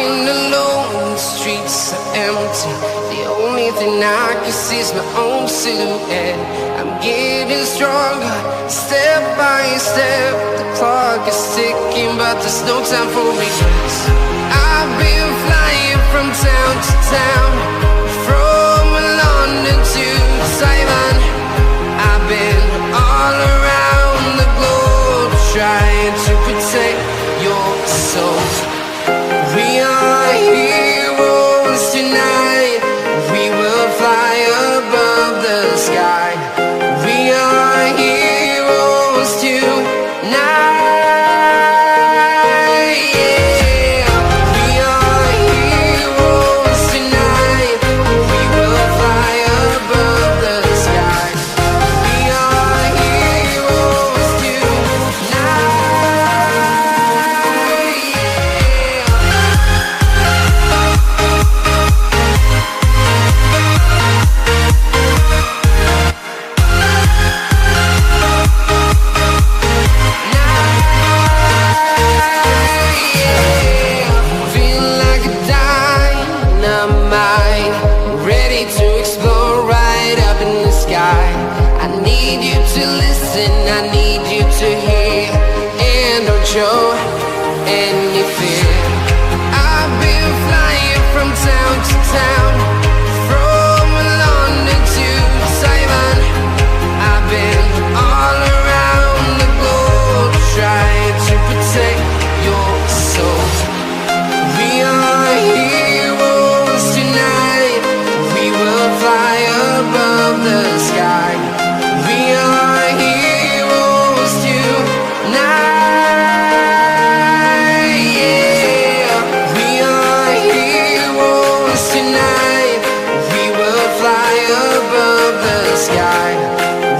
Walking alone, the streets are empty. The only thing I can see is my own silhouette. I'm getting stronger, step by step. The clock is ticking, but there's no time for me. I've been flying from town to town, from London to Taiwan. I've been all around the globe, trying to protect your soul. We are heroes tonight. We will fly above the sky. We are heroes tonight. Yeah. We are heroes tonight. We will fly above the sky. We are heroes tonight. I need you to hear and don't show any fear. I've been flying from town to town, from London to Taiwan. I've been all around the globe, trying to protect your soul. We are heroes tonight. We will fly above the sky. We are heroes tonight. Yeah. We are heroes tonight. We will fly above the sky.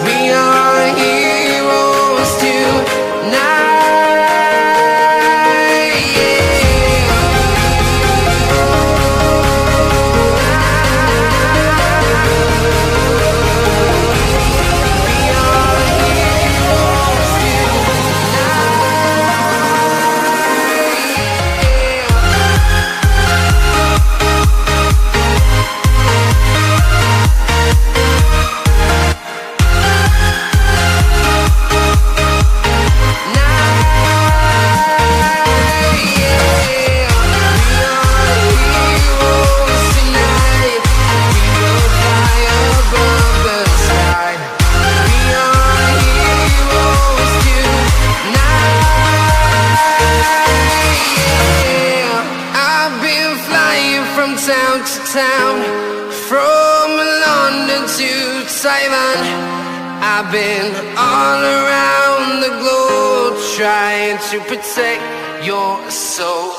We are heroes tonight. Yeah. Town to town, from London to Taiwan. I've been all around the globe, trying to protect your soul.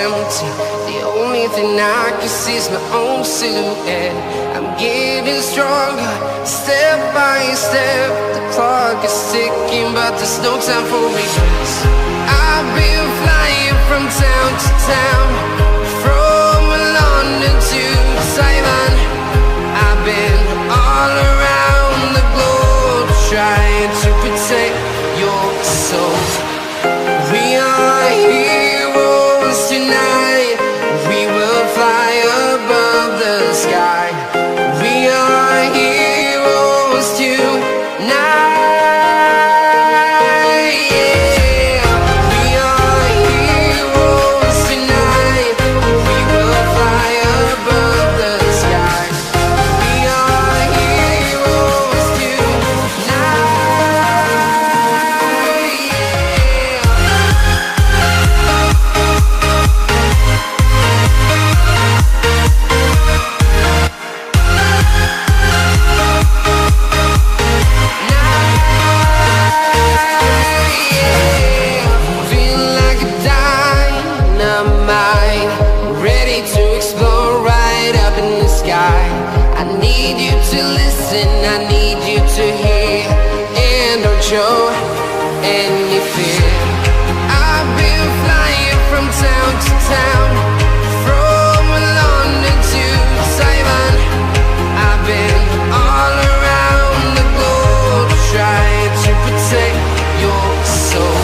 empty. The only thing I can see is my own silhouette. I'm getting stronger, step by step. The clock is ticking, but there's no time for regrets. I've been flying from town to town, from London to Taiwan. I've been all around the globe, trying to protect your soul. We are heroes tonight. We will fly above the sky. We are heroes tonight. Yeah. We are heroes tonight. We will fly above the sky. We are heroes tonight. Feel like a dynamite, ready to explode right up in the sky. I need you to listen, I need you to hear, and don't show any fear. I've been flying from town to town, from London to Taiwan. I've been all around the globe, trying to protect your soul.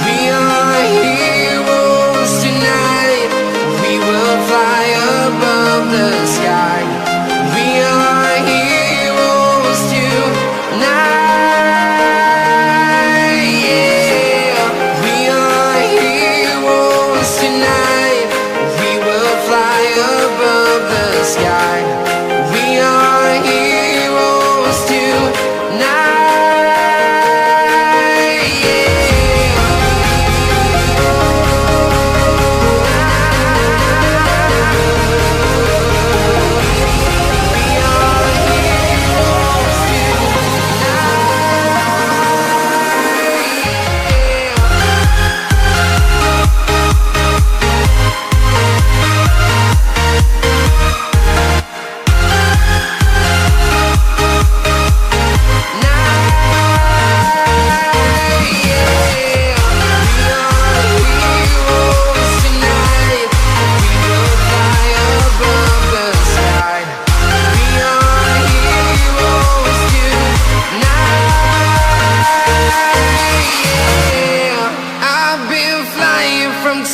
We are heroes tonight. We will fly above the sky. We are heroes tonight. Yeah. We are heroes tonight. We will fly above the sky. We are heroes tonight.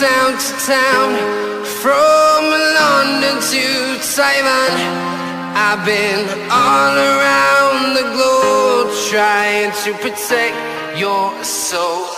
Town to town, from London to Taiwan. I've been all around the globe, trying to protect your soul.